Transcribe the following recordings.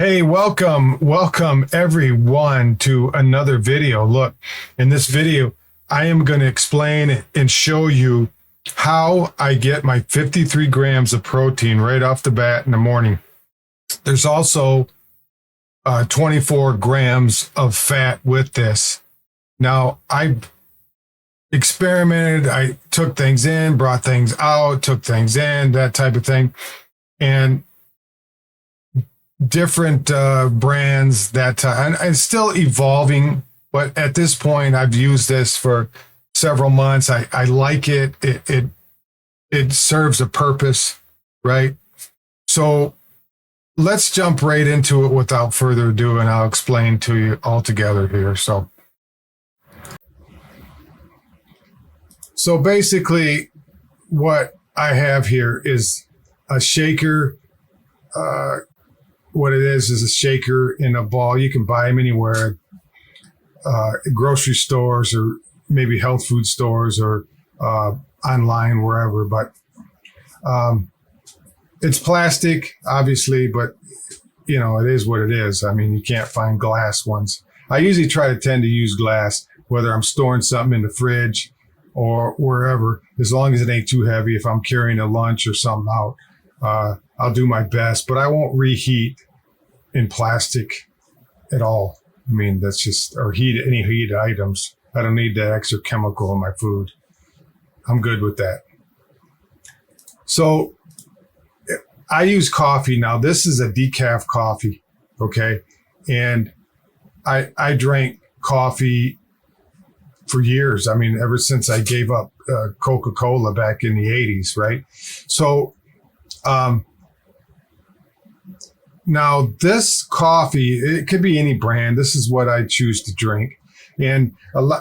Hey, welcome everyone to another video. Look, in this video, I am going to explain and show you how I get my 53 grams of protein right off the bat in the morning. There's also 24 grams of fat with this. Now, I experimented. I took things in, brought things out, took things in, that type of thing. And different brands that and it's still evolving, but at this point I've used this for several months. I like it. It serves a purpose, right? So let's jump right into it without further ado, and I'll explain to you all together here. So basically what I have here is a shaker. What it is a shaker in a ball. You can buy them anywhere, grocery stores or maybe health food stores or online, wherever. But it's plastic, obviously, but it is what it is. I mean, you can't find glass ones. I usually tend to use glass, whether I'm storing something in the fridge or wherever, as long as it ain't too heavy. If I'm carrying a lunch or something out, I'll do my best, but I won't reheat in plastic at all. I mean, that's just, or any heated items. I don't need that extra chemical in my food. I'm good with that. So I use coffee now. This is a decaf coffee, okay? And I drank coffee for years. I mean, ever since I gave up Coca-Cola back in the 80s, right? So now this coffee, it could be any brand. This is what I choose to drink. And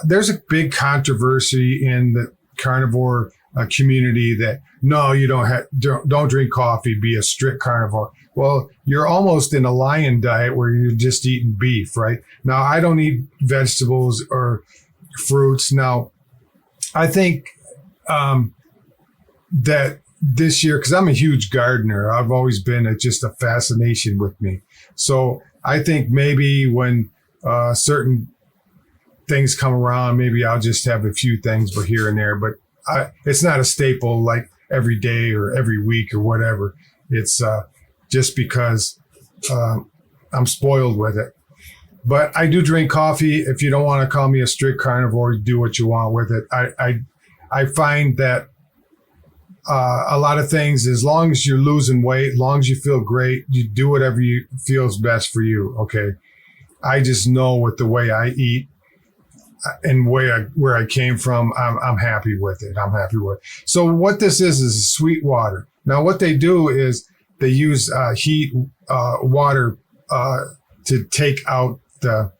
there's a big controversy in the carnivore community that, no, you don't drink coffee, be a strict carnivore. Well, you're almost in a lion diet where you're just eating beef, right? Now, I don't eat vegetables or fruits. Now, I think that this year, because I'm a huge gardener, I've always been just a fascination with me. So I think maybe when certain things come around, maybe I'll just have a few things, but here and there. But it's not a staple like every day or every week or whatever. It's just because I'm spoiled with it. But I do drink coffee. If you don't want to call me a strict carnivore, do what you want with it. I find that a lot of things, as long as you're losing weight, as long as you feel great, you do whatever feels best for you. Okay. I just know with the way I eat and where I came from, I'm happy with it. I'm happy with it. So what this is sweet water. Now what they do is they use heat water to take out the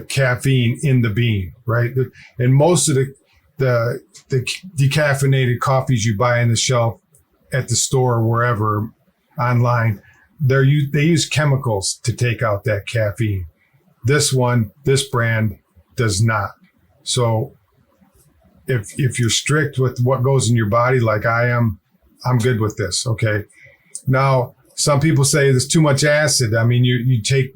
caffeine in the bean, right? And most of the decaffeinated coffees you buy on the shelf at the store or wherever online, they use chemicals to take out that caffeine. This brand does not. So if you're strict with what goes in your body like I am, I'm good with this. Okay. Now, some people say there's too much acid. I mean, you take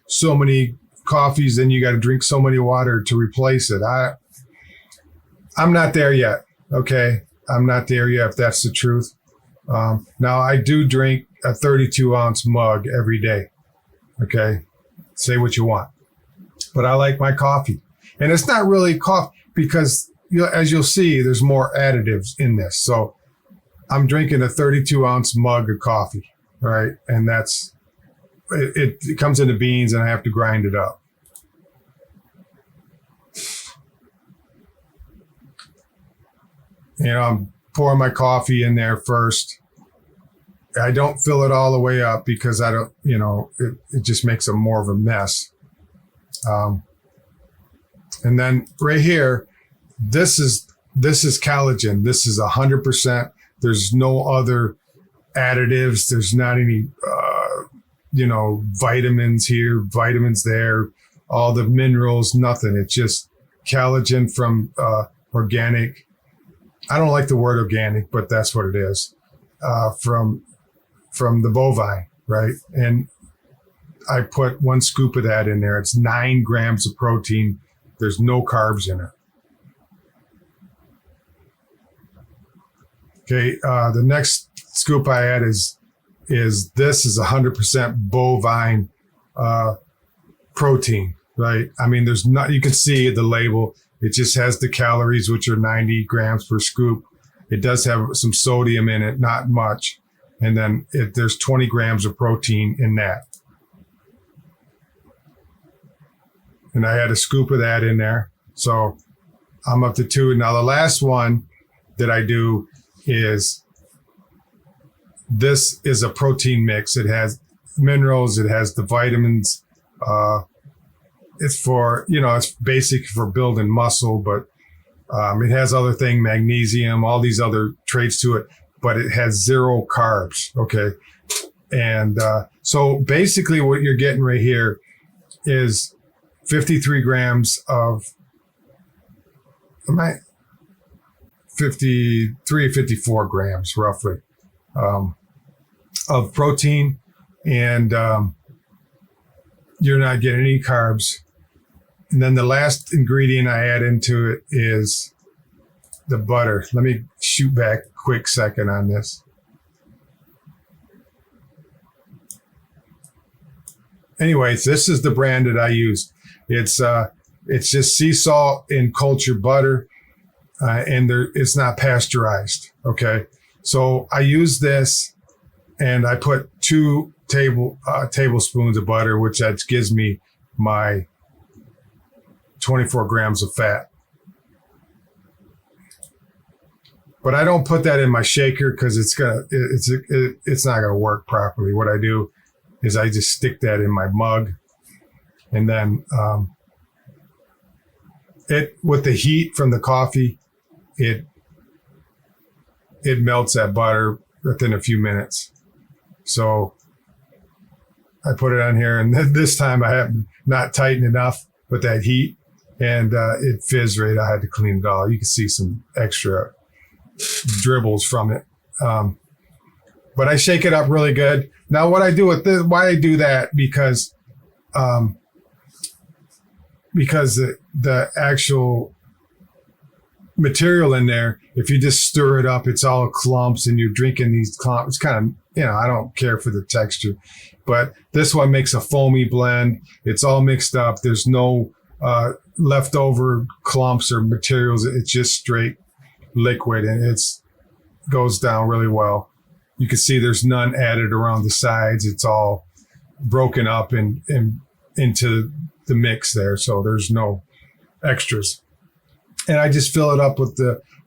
so many coffees, then you got to drink so many water to replace it. I'm not there yet. Okay. I'm not there yet, if that's the truth. Now I do drink a 32 ounce mug every day. Okay. Say what you want, but I like my coffee, and it's not really coffee because as you'll see, there's more additives in this. So I'm drinking a 32 ounce mug of coffee. Right. And it comes in the beans and I have to grind it up. I'm pouring my coffee in there first. I don't fill it all the way up because I don't, it just makes it more of a mess. And then right here, this is collagen. This is 100%. There's no other additives. There's not any, vitamins here, vitamins there, all the minerals, nothing. It's just collagen from organic. I don't like the word organic, but that's what it is. From the bovine, right? And I put 1 scoop of that in there. It's 9 grams of protein. There's no carbs in it. Okay, the next scoop I add is this is 100% bovine protein, right? I mean, there's not, you can see the label. It just has the calories, which are 90 grams per scoop. It does have some sodium in it, not much. And then there's 20 grams of protein in that. And I had a scoop of that in there. So I'm up to 2. Now the last one that I do is, this is a protein mix. It has minerals, it has the vitamins. It's for, it's basic for building muscle, but it has other things, magnesium, all these other traits to it, but it has 0 carbs. Okay. And so basically what you're getting right here is 53 grams of, 53 or 54 grams roughly of protein. And you're not getting any carbs. And then the last ingredient I add into it is the butter. Let me shoot back a quick second on this. Anyways, this is the brand that I use. It's just sea salt in cultured butter, and it's not pasteurized. Okay, so I use this, and I put 2 tablespoons of butter, which that gives me my 24 grams of fat. But I don't put that in my shaker because it's not gonna work properly. What I do is I just stick that in my mug, and then with the heat from the coffee, it melts that butter within a few minutes. So I put it on here, and this time I have not tightened enough with that heat, and it fizzed right. I had to clean it all. You can see some extra dribbles from it. But I shake it up really good. Now what I do with this, why I do that, because the actual material in there, if you just stir it up, it's all clumps and you're drinking these clumps. It's kind of, I don't care for the texture, but this one makes a foamy blend. It's all mixed up. There's no leftover clumps or materials. It's just straight liquid, and it's goes down really well. You can see there's none added around the sides. It's all broken up and into the mix there. So there's no extras. And I just fill it up with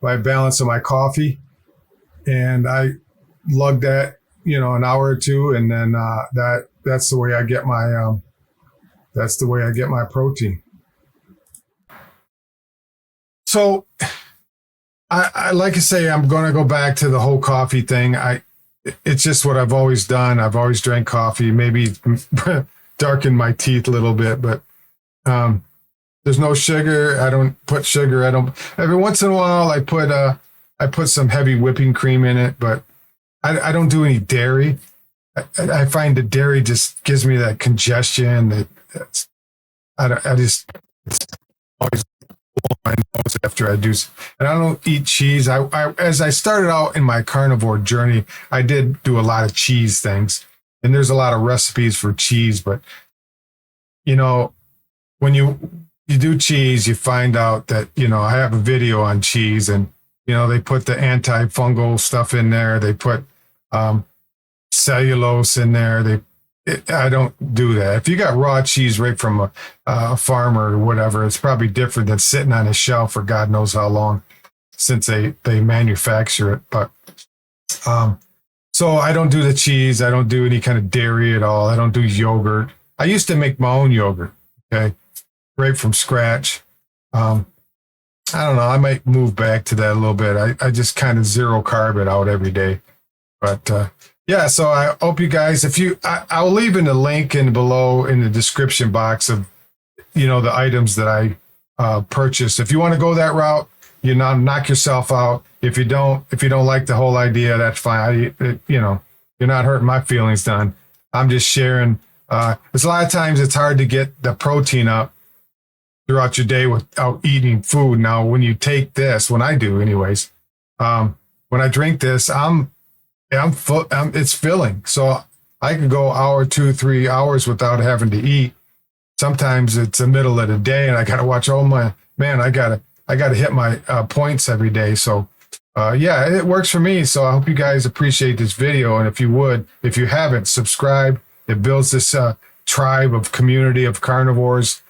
my balance of my coffee, and I lug that, an hour or two, and then that's the way I get my protein. So I like I say, I'm going to go back to the whole coffee thing. It's just what I've always done. I've always drank coffee, maybe darkened my teeth a little bit, but there's no sugar. I don't put sugar. Every once in a while I put some heavy whipping cream in it, but I don't do any dairy. I find the dairy just gives me that congestion. It's always my nose after I do, and I don't eat cheese. As I started out in my carnivore journey, I did do a lot of cheese things, and there's a lot of recipes for cheese. But when you do cheese, you find out that I have a video on cheese, and they put the antifungal stuff in there. They put cellulose in there. I don't do that. If you got raw cheese right from a farmer or whatever, it's probably different than sitting on a shelf for God knows how long since they manufacture it. But so I don't do the cheese. I don't do any kind of dairy at all. I don't do yogurt. I used to make my own yogurt, okay, right from scratch. I don't know. I might move back to that a little bit. I just kind of zero carb it out every day. But yeah, so I hope you guys, I'll leave in the link below in the description box of, the items that I purchased. If you want to go that route, knock yourself out. If you don't like the whole idea, that's fine. You're not hurting my feelings, Don. I'm just sharing It's a lot of times it's hard to get the protein up throughout your day without eating food. Now, when you take this, when I do anyways, when I drink this, it's filling. So I can go hour, 2, 3 hours without having to eat. Sometimes it's the middle of the day and I got to watch, oh my man, I got to hit my points every day. So yeah, it works for me. So I hope you guys appreciate this video. And if you haven't, subscribe. It builds this tribe of community of carnivores.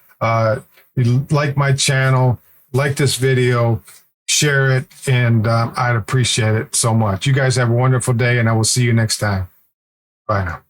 You like my channel, like this video, share it, and I'd appreciate it so much. You guys have a wonderful day, and I will see you next time. Bye now.